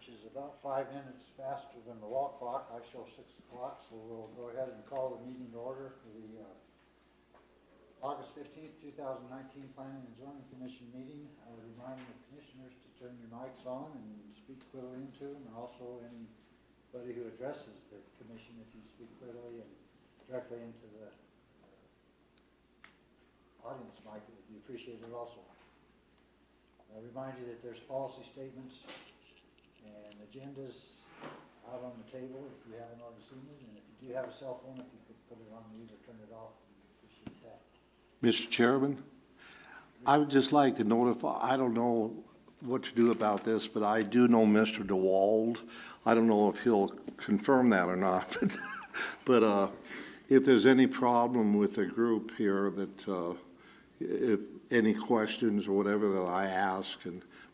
which is about 5 minutes faster than the wall clock. I show 6 o'clock, so we'll go ahead and call the meeting to order for the August 15th, 2019 Planning and Zoning Commission meeting. I would remind the commissioners to turn your mics on and speak clearly into them, and also anybody who addresses the commission, if you speak clearly and directly into the audience mic, it would be appreciated also. I remind you that there's policy statements and agendas out on the table if you haven't already seen it, and if you do have a cell phone, if you could put it on mute or turn it off, we'd appreciate that. Mr. Chairman, I would just like to notify, I don't know what to do about this, but I do know Mr. DeWald. I don't know if he'll confirm that or not, but if there's any problem with the group here that if any questions or whatever that I ask,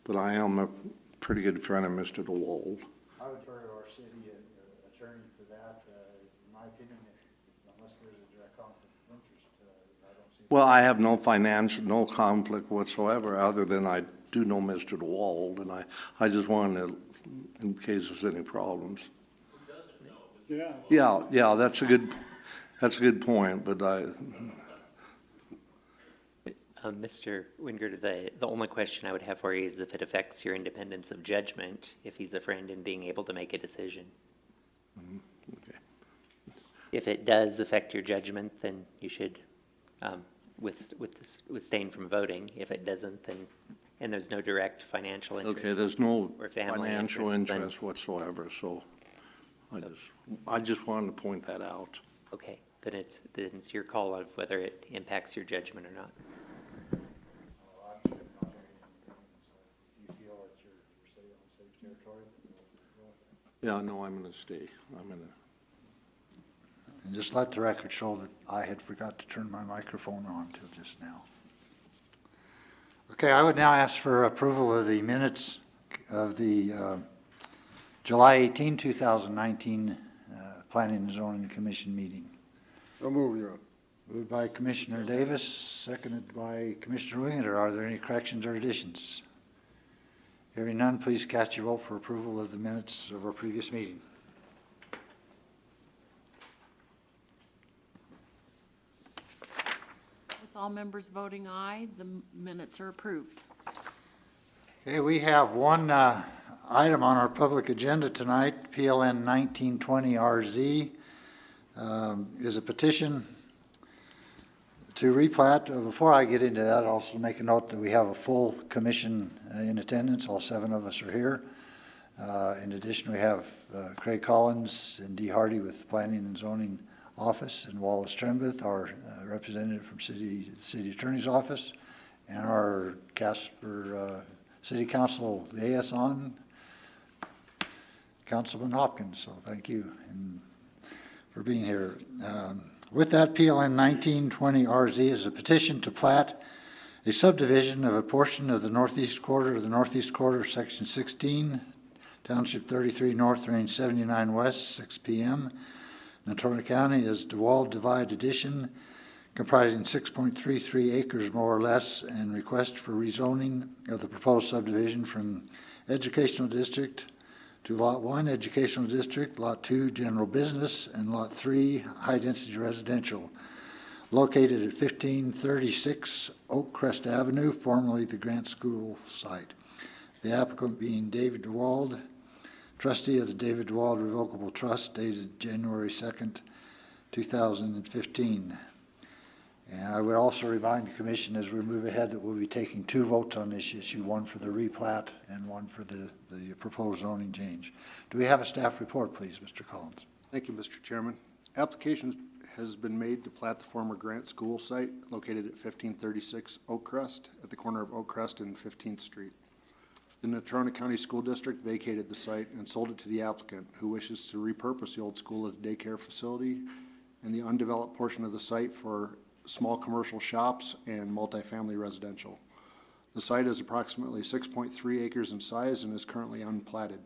but I am a pretty good friend of Mr. DeWald. I would refer to our city attorney for that. In my opinion, unless there's a direct conflict of interest, I don't see. Well, I have no conflict whatsoever, other than I do know Mr. DeWald, and I just wanted to, in case there's any problems. Who doesn't know? Yeah, that's a good point, but Mr. Wingert, the only question I would have for you is if it affects your independence of judgment, if he's a friend in being able to make a decision. okay. If it does affect your judgment, then you should abstain from voting. If it doesn't, then, and there's no direct financial interest. Okay, there's no or family financial interest then, whatsoever, so I just wanted to point that out. Okay, then it's your call of whether it impacts your judgment or not. Yeah, no, I'm going to stay. And just let the record show that I had forgot to turn my microphone on till just now. Okay, I would now ask for approval of the minutes of the July 18, 2019 Planning and Zoning Commission meeting. So move, Your Honor. Moved by Commissioner Davis, seconded by Commissioner Wingert. Are there any corrections or additions? Hearing none, please cast your vote for approval of the minutes of our previous meeting. With all members voting aye, the minutes are approved. Okay, we have one item on our public agenda tonight. PLN 1920RZ is a petition to replat. Before I get into that, I'll also make a note that we have a full commission in attendance. All 7 of us are here. In addition, we have Craig Collins and Dee Hardy with the Planning and Zoning Office, and Wallace Trembeth, our representative from City Attorney's Office, and our Casper City Council liaison, Councilman Hopkins. So thank you for being here. With that, PLN 1920RZ is a petition to plat a subdivision of a portion of the northeast quarter of Section 16, Township 33 North, Range 79 West, 6 p.m. Natrona County is DeWald Divide Addition, comprising 6.33 acres more or less, and request for rezoning of the proposed subdivision from Educational District to Lot 1, Educational District, Lot 2, General Business, and Lot 3, High Density Residential, located at 1536 Oak Crest Avenue, formerly the Grant School site. The applicant being David DeWald, trustee of the David DeWald Revocable Trust, dated January 2nd, 2015. And I would also remind the Commission as we move ahead that we'll be taking 2 votes on this issue, one for the replat and one for the proposed zoning change. Do we have a staff report, please, Mr. Collins? Thank you, Mr. Chairman. Application has been made to plat the former Grant School site located at 1536 Oak Crest at the corner of Oak Crest and 15th Street. The Natrona County School District vacated the site and sold it to the applicant, who wishes to repurpose the old school as a daycare facility and the undeveloped portion of the site for small commercial shops and multifamily residential. The site is approximately 6.3 acres in size and is currently unplatted.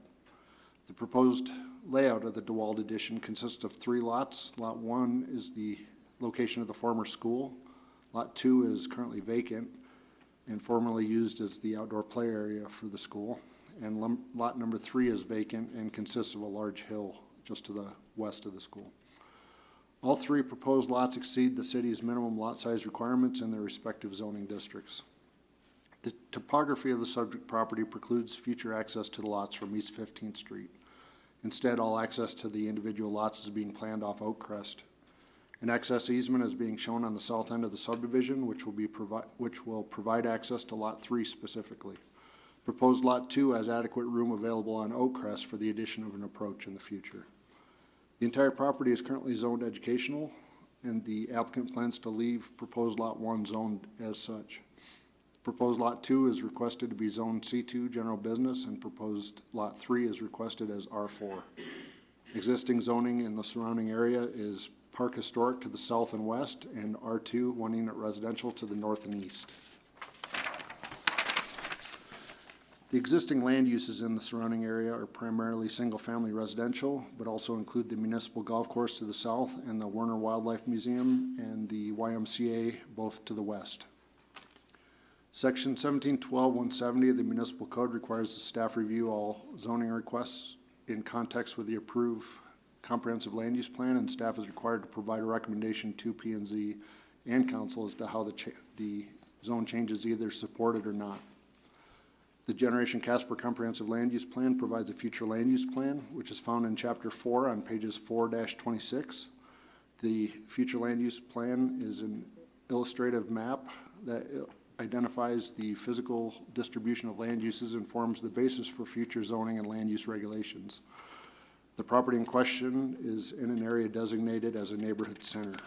The proposed layout of the DeWald addition consists of 3 lots. Lot 1 is the location of the former school. Lot 2 is currently vacant and formerly used as the outdoor play area for the school. and lot number 3 is vacant and consists of a large hill just to the west of the school. All 3 proposed lots exceed the city's minimum lot size requirements in their respective zoning districts. The topography of the subject property precludes future access to the lots from East 15th Street. Instead, all access to the individual lots is being planned off Oak Crest. An access easement is being shown on the south end of the subdivision, which will provide access to Lot 3 specifically. Proposed Lot 2 has adequate room available on Oak Crest for the addition of an approach in the future. The entire property is currently zoned educational, and the applicant plans to leave proposed Lot 1 zoned as such. Proposed Lot 2 is requested to be zoned C2 General Business, and proposed Lot 3 is requested as R4. Existing zoning in the surrounding area is Park Historic to the south and west, and R2 1-unit residential to the north and east. The existing land uses in the surrounding area are primarily single-family residential, but also include the municipal golf course to the south and the Werner Wildlife Museum and the YMCA both to the west. Section 1712-170 of the Municipal Code requires the staff review all zoning requests in context with the approved comprehensive land use plan, and staff is required to provide a recommendation to P&Z and council as to how the zone change is either supported or not. The Generation Casper Comprehensive Land Use Plan provides a future land use plan, which is found in Chapter 4 on pages 4-26. The future land use plan is an illustrative map that identifies the physical distribution of land uses and forms the basis for future zoning and land use regulations. The property in question is in an area designated as a neighborhood center.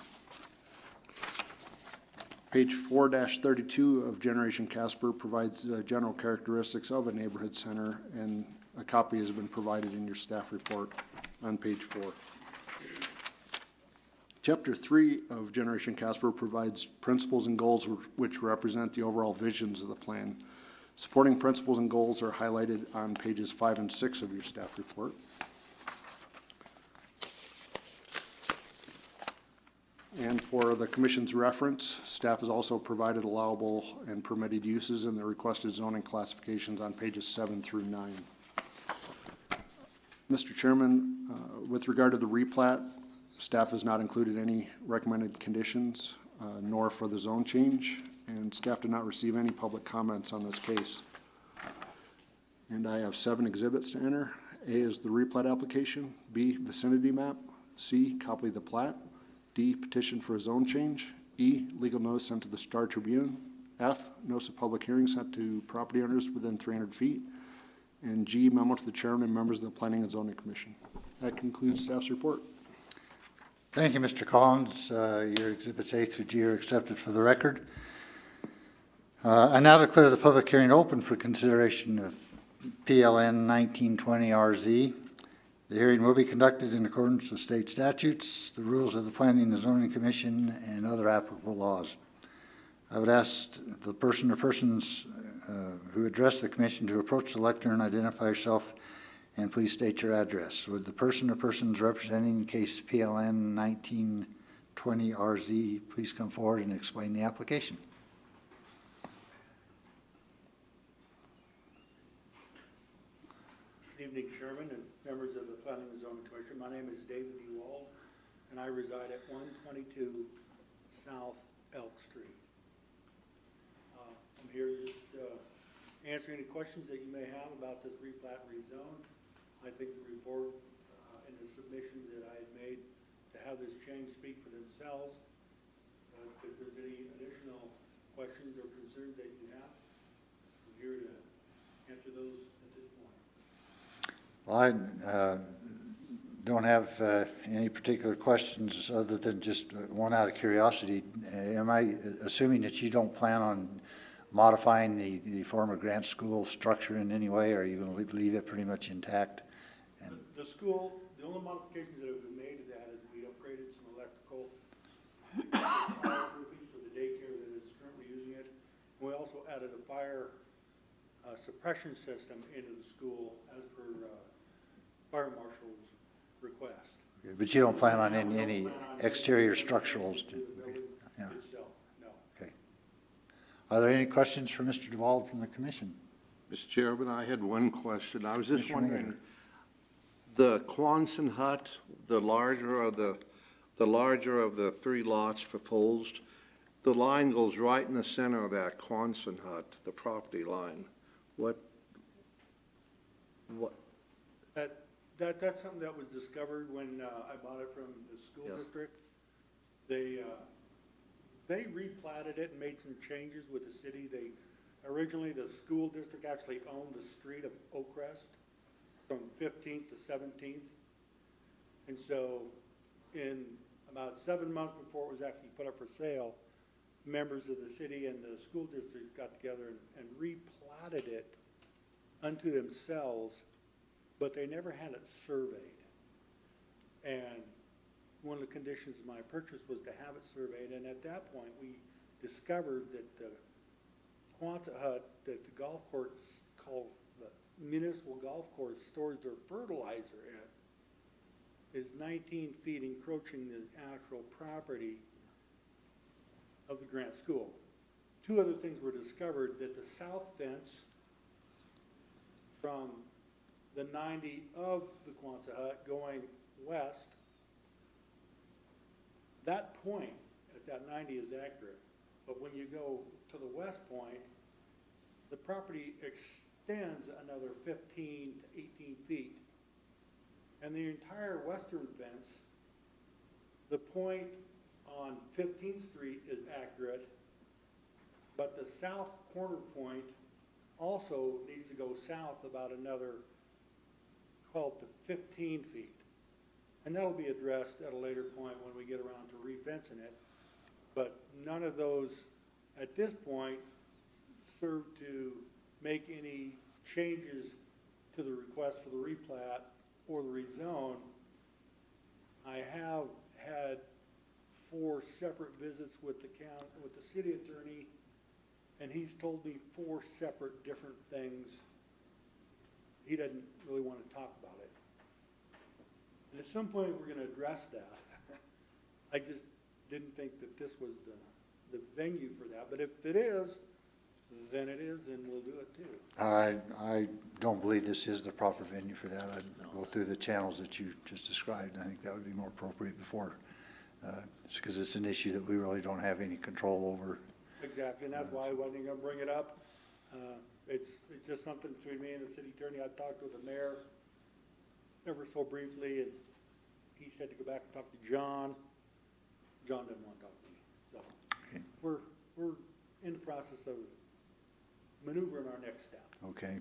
Page 4-32 of Generation Casper provides the general characteristics of a neighborhood center, and a copy has been provided in your staff report on page 4. Chapter 3 of Generation Casper provides principles and goals which represent the overall visions of the plan. Supporting principles and goals are highlighted on pages 5 and 6 of your staff report. And for the Commission's reference, staff has also provided allowable and permitted uses in the requested zoning classifications on pages 7 through 9. Mr. Chairman, with regard to the replat, staff has not included any recommended conditions, nor for the zone change, and staff did not receive any public comments on this case. And I have 7 exhibits to enter. A is the replat application, B, vicinity map, C, copy of the plat, D, petition for a zone change, E, legal notice sent to the Star Tribune, F, notice of public hearing sent to property owners within 300 feet, and G, memo to the chairman and members of the Planning and Zoning Commission. That concludes staff's report. Thank you, Mr. Collins. Your exhibits A through G are accepted for the record. I now declare the public hearing open for consideration of PLN 1920RZ. The hearing will be conducted in accordance with state statutes, the rules of the Planning and Zoning Commission, and other applicable laws. I would ask the person or persons who address the commission to approach the lectern, identify yourself, and please state your address. Would the person or persons representing case PLN 1920RZ please come forward and explain the application? Good evening, Chairman and members of the Planning and Zoning Commission. My name is David E. Wald, and I reside at 122 South Elk Street. I'm here just answer any questions that you may have about this replat and rezone. I think the report and the submissions that I had made to have this change speak for themselves. If there's any additional questions or concerns that you have, I'm here to answer those at this point. Well, I don't have any particular questions other than just one out of curiosity. Am I assuming that you don't plan on modifying the former Grant School structure in any way, or are you going to leave it pretty much intact? And the school, the only modifications that have been made to that is we upgraded some electrical fireproofing for the daycare that is currently using it. We also added a fire suppression system into the school as per fire marshal's request. okay, but you don't plan on any exterior structurals? Okay. Itself, no. Okay. Are there any questions for Mr. DeWald from the commission? Mr. Chairman, I had one question. I was just Commissioner wondering, Maynard. the Quonset hut, the larger of the three lots proposed, the line goes right in the center of that Quonset hut, the property line. What? That's something that was discovered when I bought it from the school Yeah. district. They replatted it and made some changes with the city. Originally, the school district actually owned the street of Oak Crest from 15th to 17th. And so in about 7 months before it was actually put up for sale, members of the city and the school district got together and replatted it unto themselves, but they never had it surveyed. And one of the conditions of my purchase was to have it surveyed, and at that point, we discovered that the Quonset hut that the golf course called the municipal golf course stores their fertilizer in is 19 feet encroaching the actual property of the Grant School. Two other things were discovered, that the south fence from the 90 of the Quonset hut going west, that point at that 90 is accurate. But when you go to the west point, the property extends another 15 to 18 feet. And the entire western fence, the point on 15th Street is accurate, but the south corner point also needs to go south about another 12 to 15 feet. And that'll be addressed at a later point when we get around to refencing it. But none of those, at this point, serve to make any changes to the request for the replat or the rezone. I have had 4 separate visits with the city attorney, and he's told me 4 separate different things. He doesn't really want to talk about it. And at some point, we're going to address that. I just didn't think that this was the venue for that. But if it is, then it is, and we'll do it too. I don't believe this is the proper venue for that. I'd go through the channels that you just described. I think that would be more appropriate before, because it's an issue that we really don't have any control over. Exactly, and that's why I wasn't going to bring it up. It's just something between me and the city attorney. I talked with the mayor ever so briefly, and he said to go back and talk to John. John didn't want to talk to me. So Okay. we're in the process of maneuvering our next step. Okay.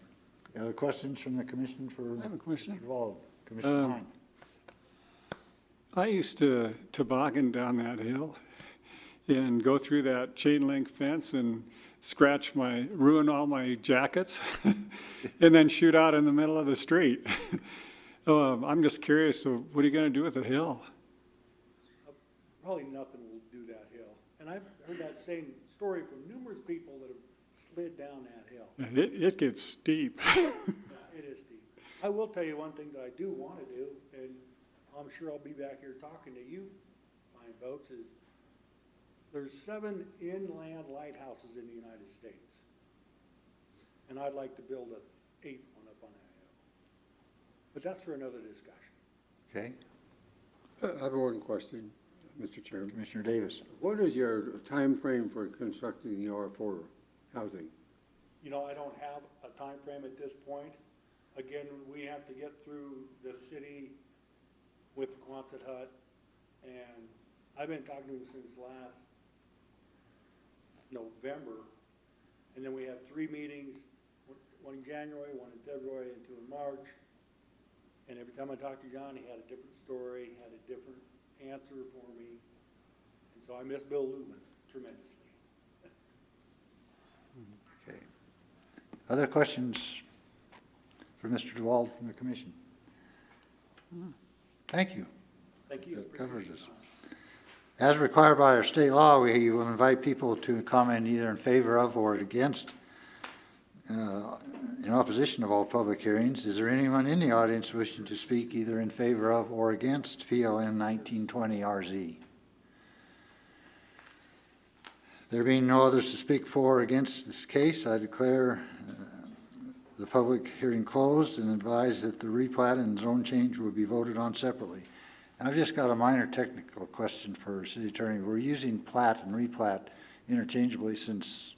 Other questions from the commission for? I have a question. Commissioner Hine. I used to toboggan down that hill and go through that chain link fence and ruin all my jackets and then shoot out in the middle of the street. I'm just curious, what are you going to do with the hill? Probably nothing will do that hill. And I've heard that same story from numerous people that have slid down that hill. It gets steep. Yeah, it is steep. I will tell you one thing that I do want to do, and I'm sure I'll be back here talking to you fine folks, is there's 7 inland lighthouses in the United States. And I'd like to build an 8th one up on that hill. But that's for another discussion. Okay. I have one question, Mr. Chairman. Commissioner Davis. What is your time frame for constructing the R4 housing? You know, I don't have a time frame at this point. Again, we have to get through the city with the Quonset hut, and I've been talking to him since last November, and then we have 3 meetings, one in January, one in February, and 2 in March. And every time I talked to John, he had a different story, had a different answer for me, and so I miss Bill Lumen tremendously. Okay. Other questions for Mr. DeWald from the commission? Thank you. Thank you. That covers us. As required by our state law, we will invite people to comment either in favor of or against, in opposition of all public hearings. Is there anyone in the audience wishing to speak either in favor of or against PLN 1920 RZ? There being no others to speak for or against this case, I declare the public hearing closed and advise that the replat and zone change will be voted on separately. I've just got a minor technical question for City Attorney. We're using plat and replat interchangeably since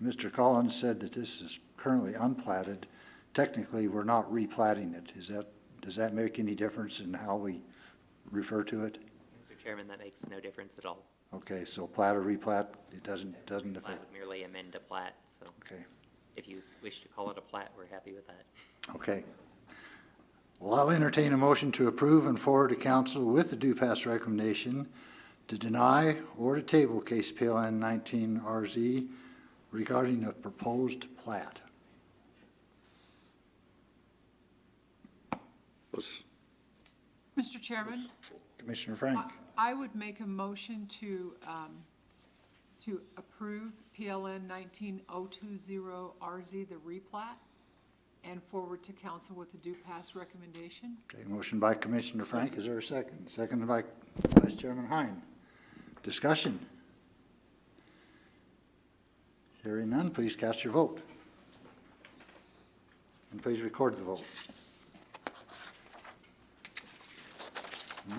Mr. Collins said that this is currently unplatted. Technically, we're not replatting it. Does that make any difference in how we refer to it? Mr. Chairman, that makes no difference at all. Okay, so plat or replat, it doesn't Plat affect. would merely amend a plat, so Okay, if you wish to call it a plat, we're happy with that. okay. Well, I'll entertain a motion to approve and forward to council with the due pass recommendation to deny or to table case PLN 19 RZ regarding a proposed plat. Mr. Chairman, Commissioner Frank, I would make a motion to approve PLN 19020RZ, the replat, and forward to council with the due pass recommendation. okay, motion by Commissioner Frank, is there a second? Seconded by Vice Chairman Hein. Discussion? Hearing none, please cast your vote. And please record the vote.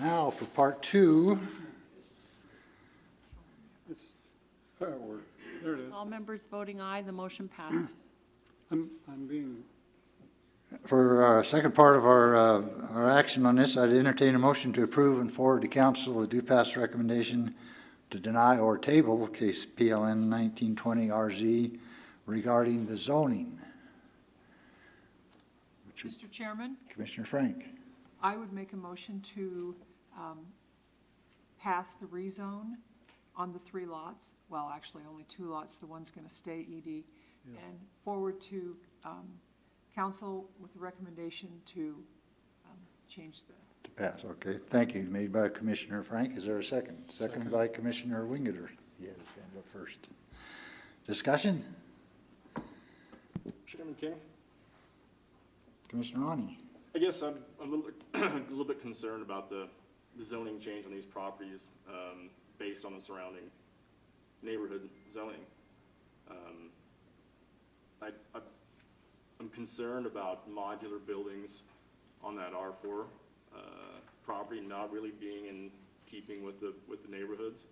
Now for part two. It's, there it is. All members voting aye, the motion passes. I'm being, For our second part of our action on this, I'd entertain a motion to approve and forward to council a due pass recommendation to deny or table case PLN 1920 RZ regarding the zoning. Mr. Chairman, Commissioner Frank. I would make a motion to pass the rezone on the 3 lots, well, actually only 2 lots, the one's going to stay ED, and forward to council with the recommendation to change the. To pass, okay. Thank you. Made by Commissioner Frank. Is there a second? Seconded by Commissioner Wingeter. He had his hand up first. Discussion? Chairman King, Commissioner Ani. I guess I'm a little, a little bit concerned about the zoning change on these properties based on the surrounding neighborhood zoning. I'm concerned about modular buildings on that R4 property not really being in keeping with the neighborhoods,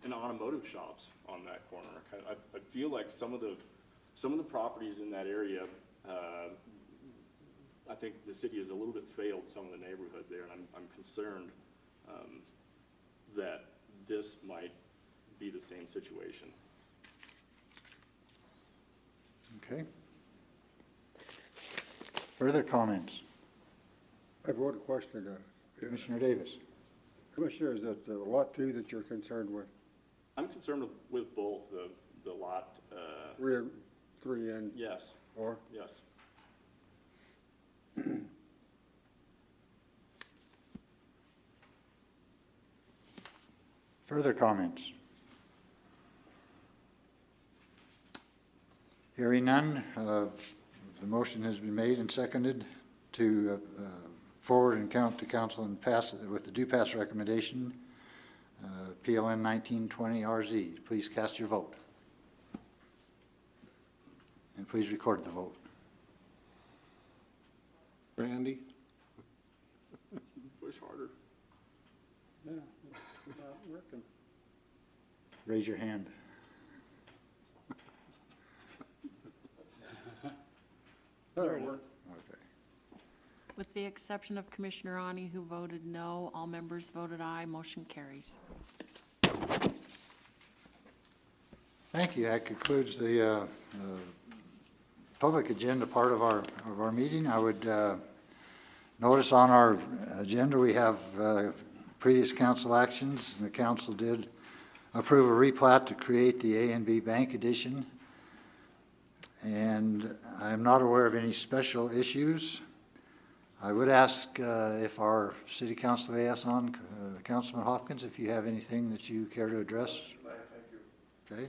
and automotive shops on that corner. I feel like some of the properties in that area. I think the city has a little bit failed some of the neighborhood there, and I'm concerned that this might be the same situation. Okay. Further comments? I have one question. Commissioner Davis. Commissioner, is it the lot 2 that you're concerned with? I'm concerned with both the lot. 3 and Yes. 4? Yes. Further comments? Hearing none, the motion has been made and seconded to forward and count to council and pass it with the due pass recommendation, PLN 1920 RZ. Please cast your vote. And please record the vote. Randy? Push harder. yeah, it's not working. Raise your hand. There it is. Okay. With the exception of Commissioner Ani, who voted no, all members voted aye, motion carries. Thank you. That concludes the public agenda part of our meeting. I would notice on our agenda we have previous council actions. The council did approve a replat to create the A and B Bank Edition. And I'm not aware of any special issues. I would ask if our city council liaison, Councilman Hopkins, if you have anything that you care to address. Thank you.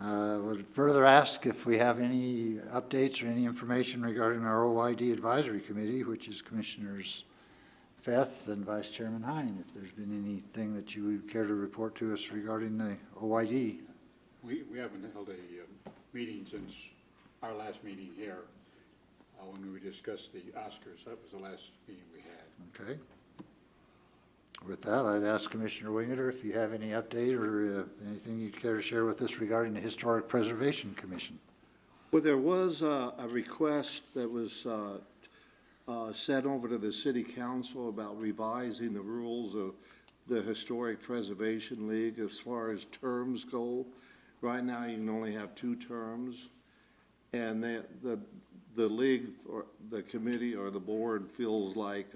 Okay. Would further ask if we have any updates or any information regarding our OYD Advisory Committee, which is Commissioners Feth and Vice Chairman Hein, if there's been anything that you would care to report to us regarding the OYD. We haven't held a meeting since our last meeting here, when we discussed the Oscars. That was the last meeting we had. Okay. With that, I'd ask Commissioner Wingeter if you have any update or anything you'd care to share with us regarding the Historic Preservation Commission. Well, there was a request that was sent over to the city council about revising the rules of the Historic Preservation League as far as terms go. Right now, you can only have 2 terms. And the league or the committee or the board feels like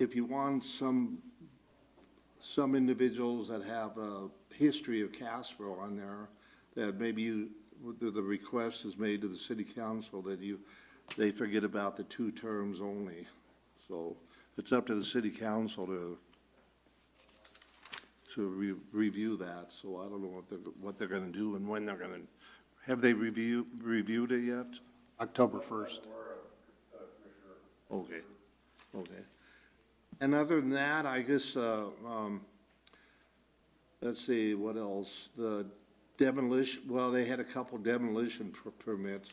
if you want some individuals that have a history of Casper on there, that maybe the request is made to the city council that they forget about the 2 terms only. So it's up to the city council to review that. So I don't know what they're going to do and when they're going to. Have they reviewed it yet? October 1st. Okay, okay. And other than that, I guess, let's see, what else? The demolition, well, they had a couple demolition permits,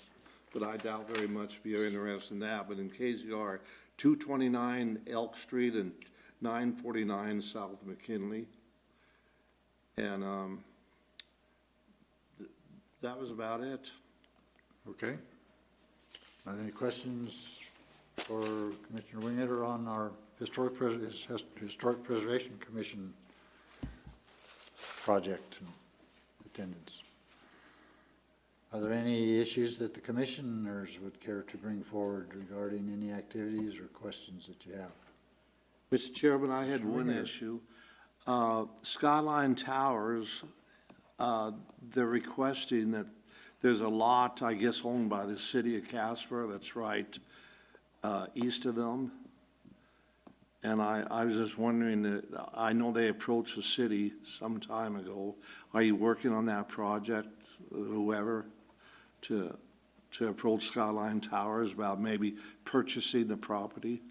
but I doubt very much if you're interested in that. But in case you are, 229 Elk Street and 949 South McKinley. And that was about it. Okay. Are there any questions for Commissioner Wingeter on our Historic Preservation Commission project and attendance? Are there any issues that the commissioners would care to bring forward regarding any activities or questions that you have? Mr. Chairman, I had one issue. Skyline Towers, they're requesting that there's a lot, I guess, owned by the city of Casper that's right east of them. And I was just wondering, I know they approached the city some time ago. Are you working on that project, whoever, to approach Skyline Towers about maybe purchasing the property?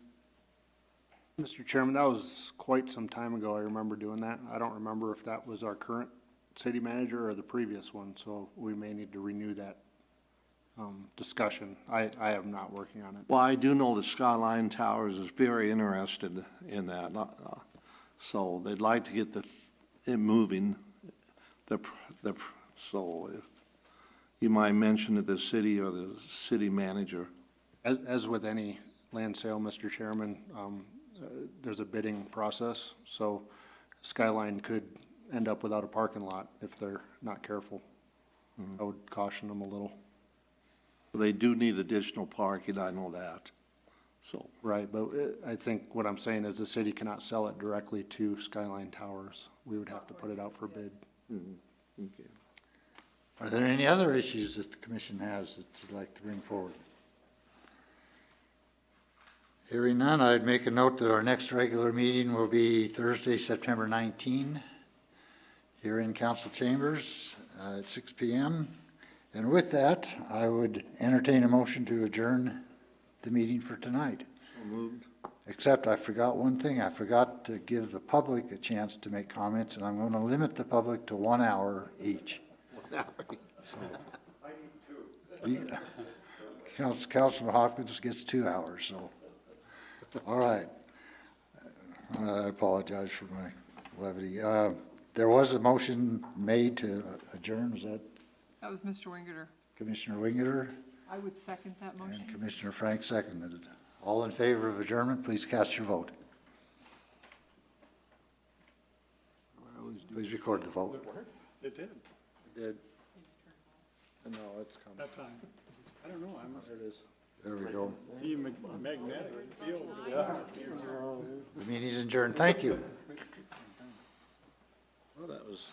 Mr. Chairman, that was quite some time ago. I remember doing that. I don't remember if that was our current city manager or the previous one, so we may need to renew that discussion. I am not working on it. Well, I do know the Skyline Towers is very interested in that, so they'd like to get it moving. So if you might mention to the city or the city manager. As with any land sale, Mr. Chairman, there's a bidding process, so Skyline could end up without a parking lot if they're not careful. I would caution them a little. They do need additional parking, I know that, so. Right, but I think what I'm saying is the city cannot sell it directly to Skyline Towers. We would have to put it out for bid. Okay. Are there any other issues that the commission has that you'd like to bring forward? Hearing none, I'd make a note that our next regular meeting will be Thursday, September 19, here in council chambers at 6 p.m. And with that, I would entertain a motion to adjourn the meeting for tonight. So moved. Except I forgot one thing. I forgot to give the public a chance to make comments, and I'm going to limit the public to 1 hour each. 1 hour. So, I need 2. Councilman Hopkins gets 2 hours, so. All right. I apologize for my levity. There was a motion made to adjourn. Was that That was Mr. Wingeter. Commissioner Wingeter? I would second that motion. And Commissioner Frank seconded it. All in favor of adjournment, please cast your vote. Please record the vote. It did, Did. No, it's coming. that time. I don't know, I must There it is. There we go. be magnetic field. Yeah. The meeting is adjourned. Thank you. Well, that was.